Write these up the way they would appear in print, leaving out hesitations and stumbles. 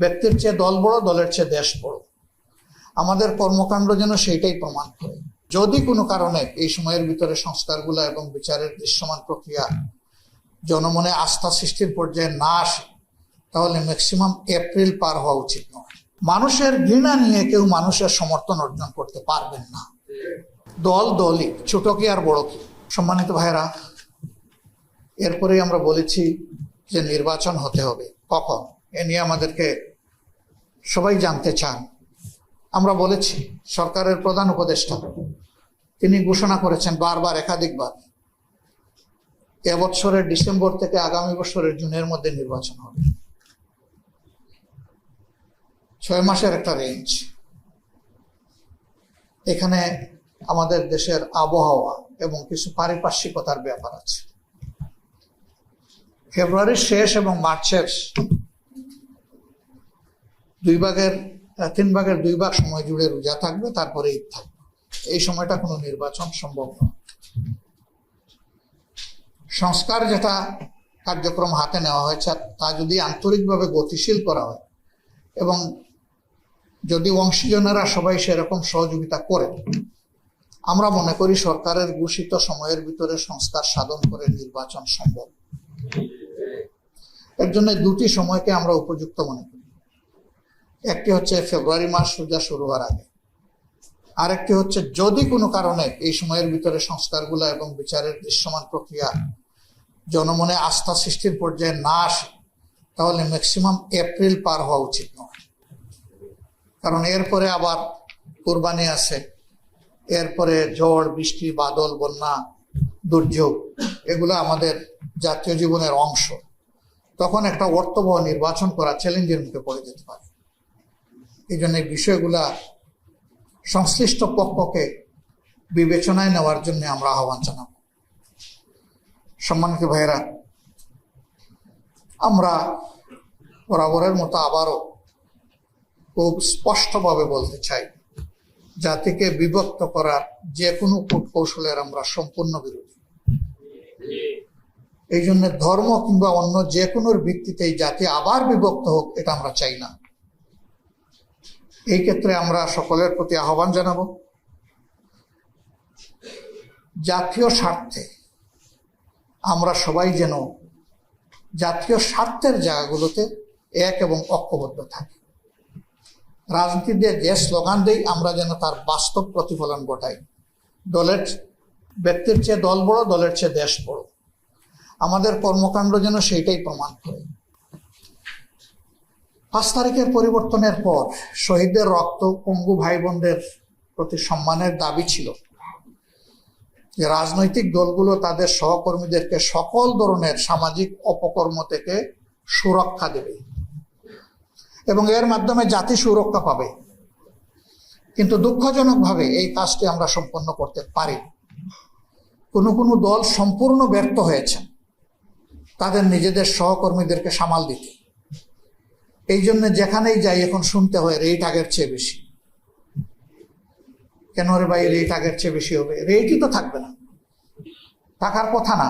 ব্যক্তির চেয়ে দল বড়, দলের চেয়ে দেশ বড়। আমাদের কর্মকাণ্ড যেন সেইটাই প্রমাণ করে। যদি কোনো কারণে এই সময়ের ভিতরে সংস্কারগুলো এবং বিচারের দৃশ্যমান প্রক্রিয়া জনমনে আস্থা সৃষ্টির পর্যায়ে না আসে, তাহলে ম্যাক্সিমাম এপ্রিল পার হওয়া উচিত নয়। মানুষের ঘৃণা নিয়ে কেউ মানুষের সমর্থন অর্জন করতে পারবেন না। দল দলই, ছোট কি আর বড় কি। সম্মানিত ভাইরা, এরপরেই আমরা বলেছি যে নির্বাচন হতে হবে। কখন, এ নিয়ে আমাদেরকে সবাই জানতে চান। আমরা বলেছি, সরকারের প্রধান উপদেষ্টা তিনি ঘোষণা করেছেন বারবার, একাধিকবার, এবছরের ডিসেম্বর থেকে আগামী বছরের জুনের মধ্যে নির্বাচন হবে। 6 মাসের একটা রেঞ্জ। এখানে আমাদের দেশের আবহাওয়া এবং কিছু পারিপার্শ্বিকতার ব্যাপার আছে। ফেব্রুয়ারির শেষ এবং মার্চের 3 ভাগের 2 ভাগ সময় জুড়ে রোজা থাকবে, তারপরে ঈদ থাকবে। এই সময়টা কোনো নির্বাচন সম্ভব নয়। সংস্কার যেটা কার্যক্রম হাতে নেওয়া হয়েছে তা যদি আন্তরিকভাবে গতিশীল করা হয় এবং যদি অংশীজনেরা সবাই সেরকম সহযোগিতা করে, আমরা মনে করি সরকারের ঘোষিত সময়ের ভিতরে সংস্কার সাধন করে নির্বাচন সম্ভব। এর জন্য 2টি সময়কে আমরা উপযুক্ত মনে করি। একটি হচ্ছে ফেব্রুয়ারি মাস রোজা শুরু হওয়ার আগে, আরেকটি হচ্ছে যদি কোনো কারণে এই সময়ের ভিতরে সংস্কারগুলো এবং বিচারের দৃশ্যমান প্রক্রিয়া জনমনে আস্থা সৃষ্টির পর্যায়ে না আসে, তাহলে ম্যাক্সিমাম এপ্রিল পার হওয়া উচিত নয়। কারণ এরপরে আবার কুরবানি আছে, এরপরে ঝড় বৃষ্টি, বাদল, বন্যা, দুর্যোগ, এগুলো আমাদের জাতীয় জীবনের অংশ। তখন একটা অর্থবহ নির্বাচন করা চ্যালেঞ্জের মুখে পড়ে যেতে পারে। এই জন্য এই বিষয়গুলা সংশ্লিষ্ট পক্ষকে বিবেচনায় নেওয়ার জন্য আমরা আহ্বান জানাব। সম্মানিত ভাইয়েরা, আমরা বরাবরের মতো আবারও খুব স্পষ্টভাবে বলতে চাই, জাতিকে বিভক্ত করার যে কোনো কূটকৌশলের আমরা সম্পূর্ণ বিরোধী। এই জন্য ধর্ম কিংবা অন্য যে কোনোর ভিত্তিতে এই জাতি আবার বিভক্ত হোক, এটা আমরা চাই না। এই ক্ষেত্রে আমরা সকলের প্রতি আহ্বান জানাব, জাতীয় স্বার্থে আমরা সবাই যেন জাতীয় স্বার্থের জায়গাগুলোতে এক এবং ঐক্যবদ্ধ থাকি। রাজনীতি দিয়ে যে স্লোগান দেই, আমরা যেন তার বাস্তব প্রতিফলন ঘটাই। ব্যক্তির চেয়ে দল বড়, দলের চেয়ে দেশ বড়। আমাদের কর্মকাণ্ড যেন সেইটাই প্রমাণ করে। 5 তারিখের পরিবর্তনের পর শহীদদের রক্ত পঙ্গু ভাই বোনদের প্রতি সম্মানের দাবি ছিল যে রাজনৈতিক দলগুলো তাদের সহকর্মীদেরকে সকল ধরনের সামাজিক অপকর্ম থেকে সুরক্ষা দেবে এবং এর মাধ্যমে জাতি সুরক্ষা পাবে। কিন্তু দুঃখজনকভাবে এই কাজটি আমরা সম্পন্ন করতে পারি। কোনো দল সম্পূর্ণ ব্যর্থ হয়েছে তাদের নিজেদের সহকর্মীদেরকে সামাল দিতে। এই জন্য যেখানেই যাই এখন শুনতে হয় রেট আগের চেয়ে বেশি। কেন রে ভাই, রেট আগের চেয়ে বেশি হবে? রেটই তো থাকবে না, থাকার কথা না।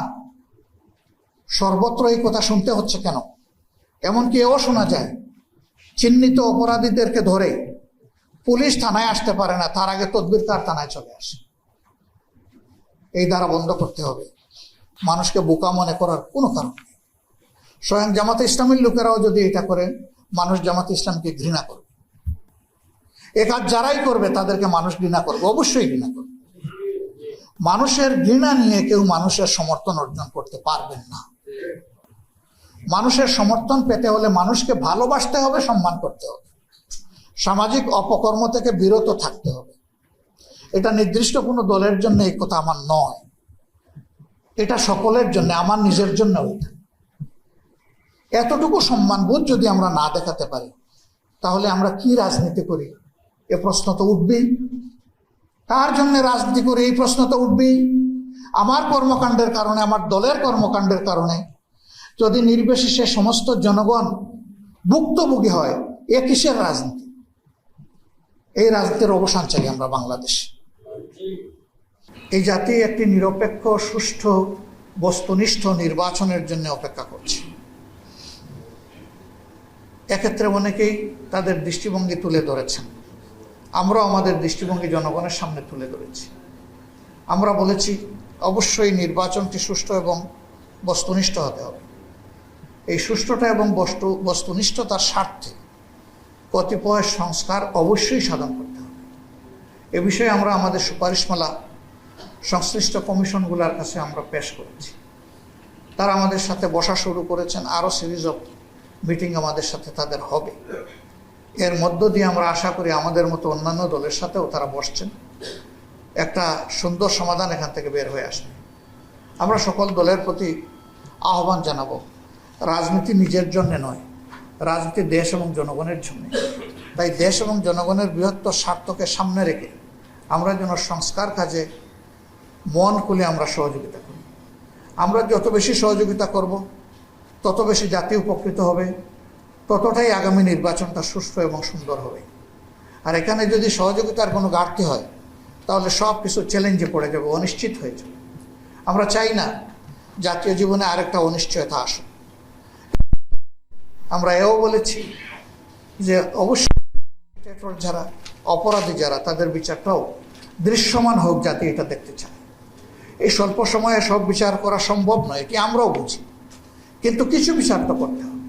সর্বত্র এই কথা শুনতে হচ্ছে কেন? এমনকি এও শোনা যায়, চিহ্নিত অপরাধীদেরকে ধরে পুলিশ থানায় আসতে পারে না, তার আগে তদবিরকার থানায় চলে আসে। এই দ্বারা বন্ধ করতে হবে। মানুষকে বোকা মনে করার কোনো কারণ নেই। স্বয়ং জামাতে ইসলামের লোকেরাও যদি এটা করে, মানুষ জামাতে ইসলামকে ঘৃণা করবে। এ কাজ যারাই করবে তাদেরকে মানুষ ঘৃণা করবে, অবশ্যই ঘৃণা করবে। মানুষের ঘৃণা নিয়ে কেউ মানুষের সমর্থন অর্জন করতে পারবেন না। মানুষের সমর্থন পেতে হলে মানুষকে ভালোবাসতে হবে, সম্মান করতে হবে, সামাজিক অপকর্ম থেকে বিরত থাকতে হবে। এটা নির্দিষ্ট কোনো দলের জন্য এই কথা আমার নয়, এটা সকলের জন্য, আমার নিজের জন্য। এতটুকু সম্মানবোধ যদি আমরা না দেখাতে পারি, তাহলে আমরা কি রাজনীতি করি? এ প্রশ্ন তো উঠবেই। কার জন্য রাজনীতি করি? এই প্রশ্ন তো উঠবেই। আমার কর্মকাণ্ডের কারণে, আমার দলের কর্মকাণ্ডের কারণে যদি নির্বিশেষে সমস্ত জনগণ ভুক্তভোগী হয়, এ কিসের রাজনীতি? এই রাজনীতির অবসান চাই আমরা বাংলাদেশে। এই জাতি একটি নিরপেক্ষ, সুষ্ঠু, বস্তুনিষ্ঠ নির্বাচনের জন্য অপেক্ষা করছে। এক্ষেত্রে অনেকেই তাদের দৃষ্টিভঙ্গি তুলে ধরেছেন, আমরাও আমাদের দৃষ্টিভঙ্গি জনগণের সামনে তুলে ধরেছি। আমরা বলেছি অবশ্যই নির্বাচনটি সুষ্ঠু এবং বস্তুনিষ্ঠ হতে হবে। এই সুষ্ঠুতা এবং বস্তুনিষ্ঠতার স্বার্থে কতিপয় সংস্কার অবশ্যই সাধন করতে হবে। এ বিষয়ে আমরা আমাদের সুপারিশমালা সংশ্লিষ্ট কমিশনগুলোর কাছে আমরা পেশ করেছি। তারা আমাদের সাথে বসা শুরু করেছেন, আরও সিরিজ অফ মিটিং আমাদের সাথে তাদের হবে। এর মধ্য দিয়ে আমরা আশা করি আমাদের মতো অন্যান্য দলের সাথেও তারা বসছেন, একটা সুন্দর সমাধান এখান থেকে বের হয়ে আসবে। আমরা সকল দলের প্রতি আহ্বান জানাবো, রাজনীতি নিজের জন্য নয়, রাজনীতি দেশ এবং জনগণের জন্য। তাই দেশ এবং জনগণের বৃহত্তর স্বার্থকে সামনে রেখে আমরা যেন সংস্কার কাজে মন খুলে আমরা সহযোগিতা করি। আমরা যত বেশি সহযোগিতা করব তত বেশি জাতি উপকৃত হবে, ততটাই আগামী নির্বাচনটা সুষ্ঠু এবং সুন্দর হবে। আর এখানে যদি সহযোগিতার কোনো ঘাটতি হয় তাহলে সব কিছু চ্যালেঞ্জে পড়ে যাবে, অনিশ্চিত হয়ে যাবে। আমরা চাই না জাতীয় জীবনে আরেকটা অনিশ্চয়তা আসুক। আমরা এও বলেছি যে অবশ্যই যারা অপরাধী যারা তাদের বিচারটাও দৃশ্যমান হোক, জাতি এটা দেখতে চায়। এই স্বল্প সময়ে সব বিচার করা সম্ভব নয়, এটি আমরাও বুঝি, কিন্তু কিছু বিচার তো করতে হবে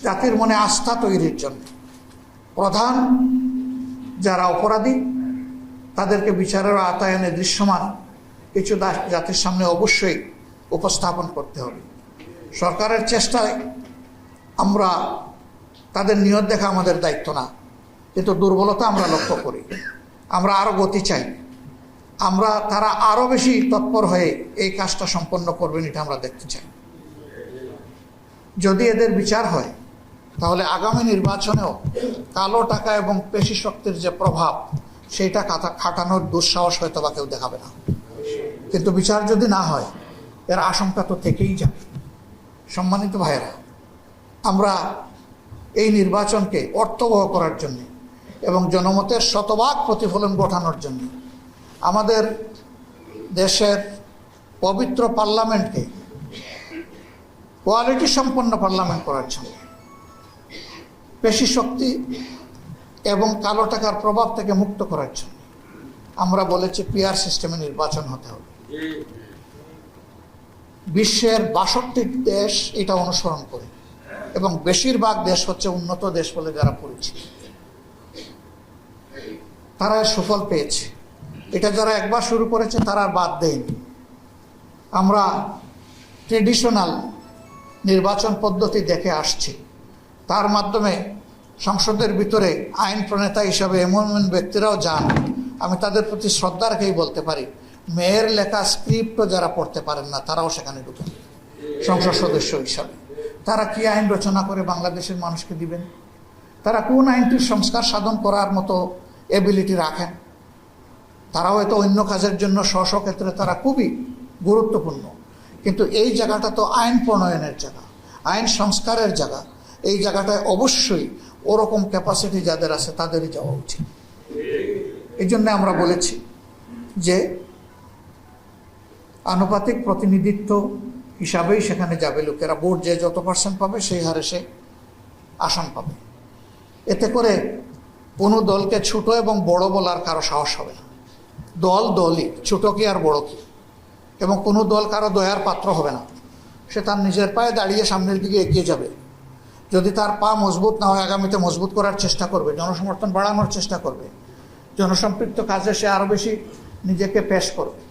জাতির মনে আস্থা তৈরির জন্য। প্রধান যারা অপরাধী তাদেরকে বিচারের আওতায়নে দৃশ্যমান কিছু জাতির সামনে অবশ্যই উপস্থাপন করতে হবে। সরকারের চেষ্টায় আমরা তাদের নিয়ত দেখা আমাদের দায়িত্ব না, কিন্তু দুর্বলতা আমরা লক্ষ্য করি। আমরা আরও গতি চাই, তারা আরও বেশি তৎপর হয়ে এই কাজটা সম্পন্ন করবেন, এটা আমরা দেখতে চাই। যদি এদের বিচার হয় তাহলে আগামী নির্বাচনেও কালো টাকা এবং পেশি শক্তির যে প্রভাব সেইটা খাটানোর দুঃসাহস হয়তো বা কেউ দেখাবে না। কিন্তু বিচার যদি না হয় এর আশঙ্কা তো থেকেই যাবে। সম্মানিত ভাইয়েরা, আমরা এই নির্বাচনকে অর্থবহ করার জন্য এবং জনমতের শতভাগ প্রতিফলন ঘটানোর জন্য আমাদের দেশের পবিত্র পার্লামেন্টকে কোয়ালিটি সম্পন্ন পার্লামেন্ট করার জন্য, পেশি শক্তি এবং কালো টাকার প্রভাব থেকে মুক্ত করার জন্য আমরা বলেছি পিআর সিস্টেমে নির্বাচন হতে হবে। বিশ্বের 62টি দেশ এটা অনুসরণ করে এবং বেশিরভাগ দেশ হচ্ছে উন্নত দেশ বলে যারা পরিচিত, তারা সুফল পেয়েছে। এটা যারা একবার শুরু করেছে তারা আর বাদ দেয়নি। আমরা ট্রেডিশনাল নির্বাচন পদ্ধতি দেখে আসছি, তার মাধ্যমে সংসদের ভিতরে আইন প্রণেতা হিসাবে এমন ব্যক্তিরাও যান, আমি তাদের প্রতি শ্রদ্ধা রেখেই বলতে পারি, মেয়ের লেখা স্ক্রিপ্টও যারা পড়তে পারেন না তারাও সেখানে ঢুকেন সংসদ সদস্য হিসাবে। তারা কি আইন রচনা করে বাংলাদেশের মানুষকে দিবেন? তারা কোন আইনটির সংস্কার সাধন করার মতো এবিলিটি রাখেন? তারাও হয়তো অন্য কাজের জন্য স্ব ক্ষেত্রে তারা খুবই গুরুত্বপূর্ণ, কিন্তু এই জায়গাটা তো আইন প্রণয়নের জায়গা, আইন সংস্কারের জায়গা। এই জায়গাটায় অবশ্যই ওরকম ক্যাপাসিটি যাদের আছে তাদেরই যাওয়া উচিত। এই জন্য আমরা বলেছি যে আনুপাতিক প্রতিনিধিত্ব হিসাবেই সেখানে যাবে লোকেরা। ভোট যে যত পার্সেন্ট পাবে সেই হারে সে আসন পাবে। এতে করে কোনো দলকে ছোট এবং বড় বলার কারো সাহস হবে না। দল দলই, ছোট কি আর বড় কি, এবং কোনো দল কারো দয়ার পাত্র হবে না। সে তার নিজের পায়ে দাঁড়িয়ে সামনের দিকে এগিয়ে যাবে। যদি তার পা মজবুত না হয় আগামীতে মজবুত করার চেষ্টা করবে, জনসমর্থন বাড়ানোর চেষ্টা করবে, জনসম্পৃক্ত কাজে সে আরও বেশি নিজেকে পেশ করবে।